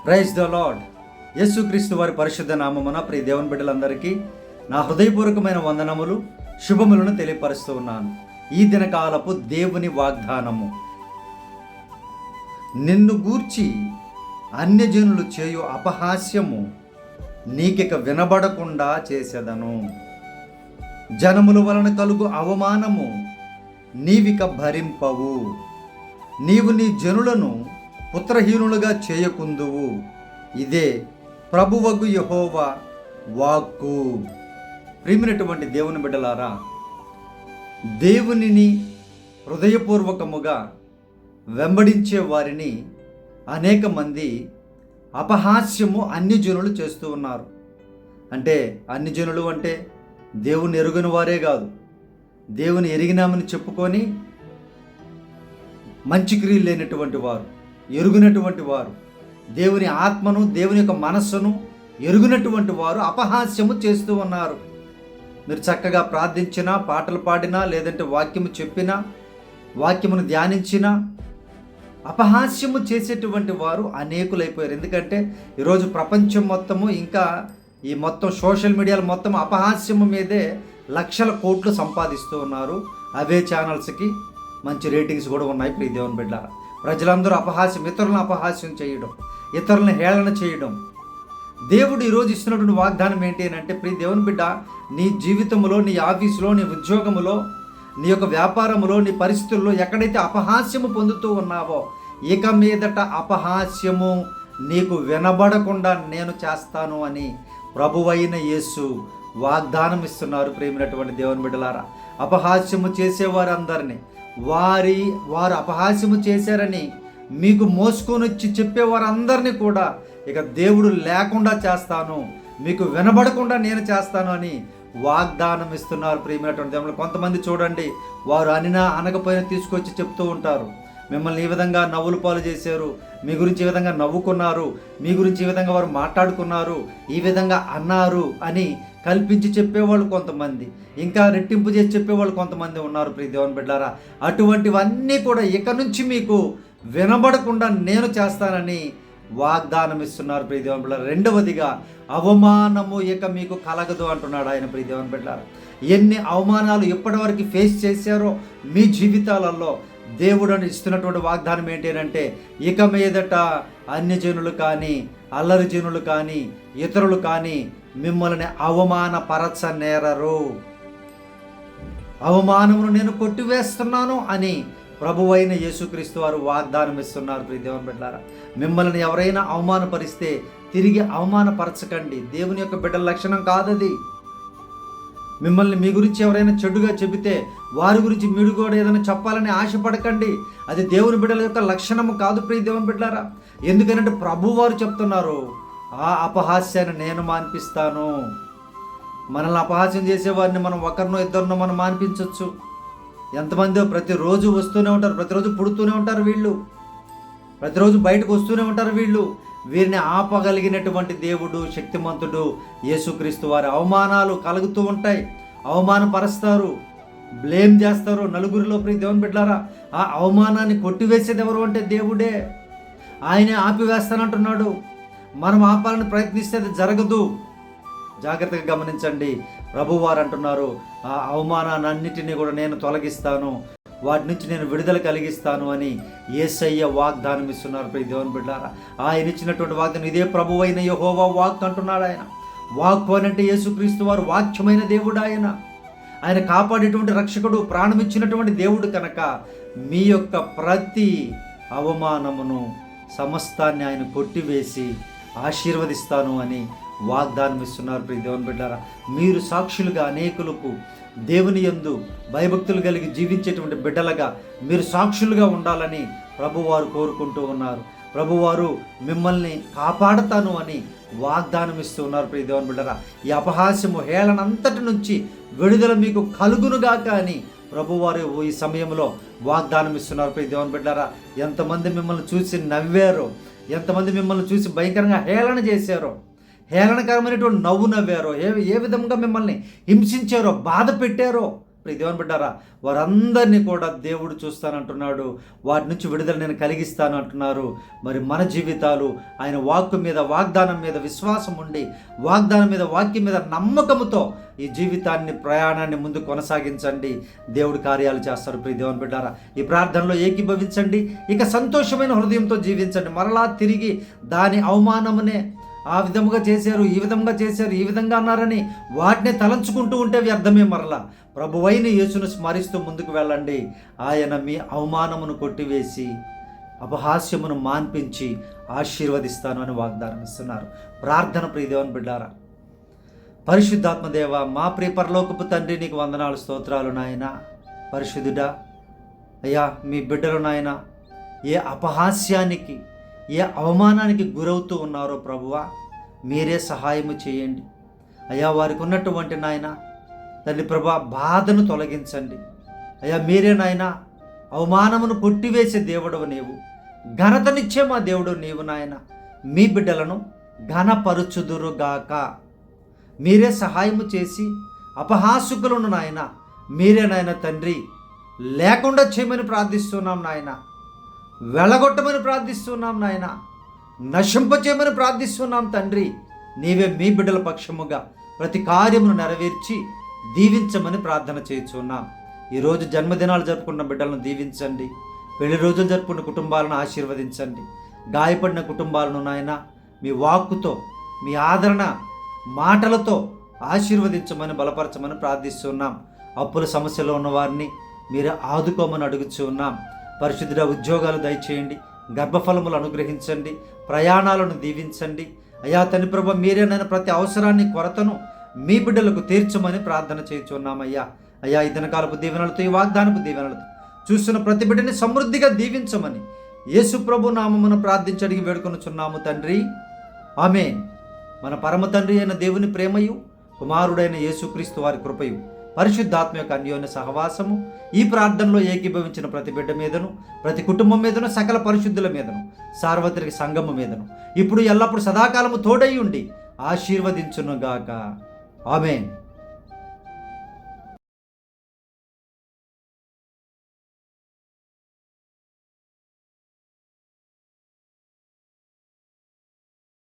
Praise the lord. యేసుక్రీస్తు వారి పరిశుద్ధ నామమున ప్రియ దేవుని బిడ్డలందరికీ నా హృదయపూర్వకమైన వందనములు, శుభములను తెలియపరుస్తూ ఉన్నాను. ఈ దినకాలపు దేవుని వాగ్దానము: నిన్ను గూర్చి అన్యజనులు చేయు అపహాస్యము నీకిక వినబడకుండా చేసేదను. జనముల వలన కలుగు అవమానము నీవిక భరింపవు. నీవు నీ జనులను పుత్రహీనులుగా చేయకుందువు. ఇదే ప్రభువగు యెహోవా వాక్కు. ప్రియమైనటువంటి దేవుని బిడ్డలారా, దేవునిని హృదయపూర్వకముగా వెంబడించే వారిని అనేక మంది అపహాస్యము అన్యజనులు చేస్తూ ఉన్నారు. అంటే అన్యజనులు అంటే దేవుని ఎరుగని వారే కాదు, దేవుని ఎరిగినామని చెప్పుకొని మంచి క్రియలు లేనటువంటి వారు, ఎరుగునటువంటి వారు, దేవుని ఆత్మను, దేవుని యొక్క మనస్సును ఎరుగునటువంటి వారు అపహాస్యము చేస్తూ ఉన్నారు. మీరు చక్కగా ప్రార్థించినా, పాటలు పాడినా, లేదంటే వాక్యము చెప్పినా, వాక్యమును ధ్యానించినా అపహాస్యము చేసేటువంటి వారు అనేకులైపోయారు. ఎందుకంటే ఈరోజు ప్రపంచం మొత్తము, ఇంకా ఈ మొత్తం సోషల్ మీడియాలో మొత్తం అపహాస్యము మీదే లక్షల కోట్లు సంపాదిస్తూ ఉన్నారు. అవే ఛానల్స్కి మంచి రేటింగ్స్ కూడా ఉన్నాయి. ప్రియ దేవుని బిడ్డలారా, ప్రజలందరూ అపహాస్యం, ఇతరులను అపహాస్యం చేయడం, ఇతరులను హేళన చేయడం. దేవుడు ఈరోజు ఇస్తున్నటువంటి వాగ్దానం ఏంటి అని అంటే, ప్రియ దేవుని బిడ్డ, నీ జీవితంలో, నీ ఆఫీసులో, నీ ఉద్యోగములో, నీ యొక్క వ్యాపారములో, నీ పరిస్థితుల్లో ఎక్కడైతే అపహాస్యము పొందుతూ ఉన్నావో, ఇక మీదట అపహాస్యము నీకు వినబడకుండా నేను చేస్తాను అని ప్రభువైన యేసు వాగ్దానం ఇస్తున్నారు. ప్రేమైనటువంటి దేవుని బిడ్డలారా, అపహాస్యము చేసేవారందరినీ, వారు అపహాస్యము చేశారని మీకు మోసుకొని వచ్చి చెప్పేవారందరినీ కూడా ఇక దేవుడు లేకుండా చేస్తాను, మీకు వినబడకుండా నేను చేస్తాను అని వాగ్దానం ఇస్తున్నారు. ప్రియమైనటువంటి దేవుడు, కొంతమంది చూడండి, వారు అనినా అనకపోయినా తీసుకొచ్చి చెప్తూ ఉంటారు, మిమ్మల్ని ఈ విధంగా నవ్వుల పాలు చేశారు, మీ గురించి ఈ విధంగా నవ్వుకున్నారు, మీ గురించి ఈ విధంగా వారు మాట్లాడుకున్నారు, ఈ విధంగా అన్నారు అని కల్పించి చెప్పేవాళ్ళు కొంతమంది, ఇంకా రెట్టింపు చేసి చెప్పేవాళ్ళు కొంతమంది ఉన్నారు. ప్రియ దేవుని బిడ్డలారా, అటువంటివన్నీ కూడా ఇక నుంచి మీకు వినబడకుండా నేను చేస్తానని వాగ్దానం ఇస్తున్నారు. ప్రియ దేవుని బిడ్డలారా, రెండవదిగా అవమానము ఇక మీకు కలగదు అంటున్నాడు ఆయన. ప్రియ దేవుని బిడ్డలారా, ఎన్ని అవమానాలు ఇప్పటివరకు ఫేస్ చేశారో మీ జీవితాలలో, దేవుడు ఇస్తున్నటువంటి వాగ్దానం ఏంటి అంటే, ఇక మీదట అన్యజనులు కానీ, అల్లరి జనులు కానీ, ఇతరులు కానీ మిమ్మల్ని అవమానపరచనేరరు. అవమానమును నేను కొట్టివేస్తున్నాను అని ప్రభువైన యేసుక్రీస్తు వారు వాగ్దానం ఇస్తున్నారు. ప్రియ దేవుని బిడ్డలారా, మిమ్మల్ని ఎవరైనా అవమానపరిస్తే తిరిగి అవమానపరచకండి. దేవుని యొక్క బిడ్డల లక్షణం కాదది. మిమ్మల్ని, మీ గురించి ఎవరైనా చెడుగా చెబితే వారి గురించి మీరు కూడా ఏదైనా చెప్పాలని ఆశపడకండి. అది దేవుని బిడ్డల యొక్క లక్షణము కాదు. ప్రియ దేవుని బిడ్డలారా, ఎందుకంటే ప్రభు వారు చెప్తున్నారు, ఆ అపహాస్యాన్ని నేను మాన్పిస్తాను. మనల్ని అపహాస్యం చేసేవారిని మనం ఒకరినో ఇద్దరినో మనం మాన్పించవచ్చు. ఎంతమంది ప్రతిరోజు వస్తూనే ఉంటారు, ప్రతిరోజు పుడుతూనే ఉంటారు వీళ్ళు, ప్రతిరోజు బయటకు వస్తూనే ఉంటారు వీళ్ళు. వీరిని ఆపగలిగినటువంటి దేవుడు, శక్తిమంతుడు యేసుక్రీస్తు వారి. అవమానాలు కలుగుతూ ఉంటాయి, అవమానపరుస్తారు, బ్లేమ్ చేస్తారు నలుగురిలో. ప్రియ దేవుని బిడ్డలారా, ఆ అవమానాన్ని కొట్టివేసేది ఎవరు అంటే దేవుడే. ఆయనే ఆపివేస్తానంటున్నాడు. మనం ఆపాలని ప్రయత్నిస్తే అది జరగదు. జాగ్రత్తగా గమనించండి. ప్రభువారు అంటున్నారు, ఆ అవమానాన్నిటినీ కూడా నేను తొలగిస్తాను, వాటి నుంచి నేను విడుదల కలిగిస్తాను అని యేసయ్య వాగ్దానం ఇస్తున్నారు. ప్రియ దేవుని బిడ్డలారా, ఆయన ఇచ్చినటువంటి వాగ్దానం ఇదే. ప్రభువైన యెహోవా వాక్ అంటున్నాడు ఆయన. వాక్కు అని అంటే యేసుక్రీస్తు వారు వాక్యమైన దేవుడు. ఆయన కాపాడేటువంటి రక్షకుడు, ప్రాణం ఇచ్చినటువంటి దేవుడు కనుక మీ యొక్క ప్రతి అవమానమును, సమస్తాన్ని ఆయన కొట్టివేసి ఆశీర్వదిస్తాను అని వాగ్దానం ఇస్తున్నారు. ప్రియ దేవుని బిడ్డలారా, మీరు సాక్షులుగా అనేకులకు దేవుని యందు భయభక్తులు కలిగి జీవించేటువంటి బిడ్డలుగా మీరు సాక్షులుగా ఉండాలని ప్రభువారు కోరుకుంటూ ఉన్నారు. ప్రభువారు మిమ్మల్ని కాపాడతాను అని వాగ్దానం ఇస్తూ ఉన్నారు. ప్రియ దేవుని బిడ్డలారా, ఈ అపహాస్యము, హేళనంతటి నుంచి విడుదల మీకు కలుగునుగాక అని ప్రభువారు ఈ సమయంలో వాగ్దానం ఇస్తున్నారు. ప్రియ దేవుని బిడ్డలారా, ఎంతమంది మిమ్మల్ని చూసి నవ్వారో, ఎంతమంది మిమ్మల్ని చూసి భయంకరంగా హేళన చేశారో, హేళనకరమైనటువంటి నవ్వు నవ్వారో, ఏ విధంగా మిమ్మల్ని హింసించారో, బాధ పెట్టారో, దేవుని బిడ్డారా, వారందరినీ కూడా దేవుడు చూస్తానంటున్నాడు. వాటి నుంచి విడుదల నేను కలిగిస్తాను అంటున్నారు. మరి మన జీవితాలు ఆయన వాక్కు మీద, వాగ్దానం మీద విశ్వాసం ఉండి, వాగ్దానం మీద, వాక్యం మీద నమ్మకముతో ఈ జీవితాన్ని, ప్రయాణాన్ని ముందు కొనసాగించండి. దేవుడు కార్యాలు చేస్తారు. దేవుని బిడ్డారా, ఈ ప్రార్థనలో ఏకీభవించండి. ఇక సంతోషమైన హృదయంతో జీవించండి. మరలా తిరిగి దాని అవమానమునే, ఆ విధముగా చేశారు, ఈ విధంగా చేశారు, ఈ విధంగా అన్నారని వాటిని తలంచుకుంటూ ఉంటే వ్యర్థమే. మరలా ప్రభువైన యేసును స్మరిస్తూ ముందుకు వెళ్ళండి. ఆయన మీ అవమానమును కొట్టివేసి అపహాస్యమును మాన్పించి ఆశీర్వదిస్తాను అని వాగ్దానం ఇస్తున్నారు. ప్రార్థన. దేవుని బిడ్డారా, పరిశుద్ధాత్మదేవ, మా ప్రియ పరలోకపు తండ్రి, నీకు వందనాలు, స్తోత్రాలు నాయన. పరిశుద్ధుడా అయ్యా, మీ బిడ్డలు నాయన ఏ అపహాస్యానికి, ఏ అవమానానికి గురవుతూ ఉన్నారో ప్రభువా, మీరే సహాయము చేయండి అయ్యా. వారికి ఉన్నటువంటి నాయన తండ్రి ప్రభా బాధను తొలగించండి అయ్యా. మీరే నాయన అవమానమును కొట్టివేసే దేవుడవు నీవు, ఘనతనిచ్చే మా దేవుడు నీవు నాయన. మీ బిడ్డలను ఘనపరుచుదురుగాక. మీరే సహాయము చేసి అపహాసుకులను నాయన మీరే నాయన తండ్రి లేకుండా చేయమని ప్రార్థిస్తున్నాం నాయన. వెళ్ళగొట్టమని ప్రార్థిస్తున్నాం నాయన. నశింపచేయమని ప్రార్థిస్తున్నాం తండ్రి. నీవే మీ బిడ్డల పక్షముగా ప్రతి కార్యమును నెరవేర్చి దీవించమని ప్రార్థన చేయుచున్నాం. ఈరోజు జన్మదినాలు జరుపుకున్న బిడ్డలను దీవించండి. పెళ్లి రోజులు జరుపుకున్న కుటుంబాలను ఆశీర్వదించండి. గాయపడిన కుటుంబాలను నాయన మీ వాక్కుతో, మీ ఆదరణ మాటలతో ఆశీర్వదించమని, బలపరచమని ప్రార్థిస్తున్నాం. అప్పుల సమస్యలో ఉన్నవారిని మీరు ఆదుకోమని అడుగుచూ ఉన్నాం. పరిశుద్ధ ఉద్యోగాలు దయచేయండి, గర్భఫలములు అనుగ్రహించండి, ప్రయాణాలను దీవించండి అయ్యా. తండ్రి ప్రభు, మీరేనైనా ప్రతి అవసరాన్ని, కొరతను మీ బిడ్డలకు తీర్చమని ప్రార్థన చేయుచున్నామయ్యా. అయ్యా, ఈ దినకాలపు దీవెనలతో, ఈ వాగ్దానపు దీవెనలతో చూస్తున్న ప్రతి బిడ్డని సమృద్ధిగా దీవించమని యేసు ప్రభు నామమున ప్రార్థించి అడిగి వేడుకొనుచున్నాము తండ్రి. ఆమేన్. మన పరమ తండ్రి అయిన దేవుని ప్రేమయు, కుమారుడైన యేసుక్రీస్తు వారి కృపయు, పరిశుద్ధాత్మ యొక్క అన్యోన్య సహవాసము ఈ ప్రార్థనలో ఏకీభవించిన ప్రతి బిడ్డ మీదను, ప్రతి కుటుంబం మీదను, సకల పరిశుద్ధుల మీదను, సార్వత్రిక సంఘము మీదను ఇప్పుడు ఎల్లప్పుడు సదాకాలము తోడై ఉండి ఆశీర్వదించునుగాక. ఆమేన్.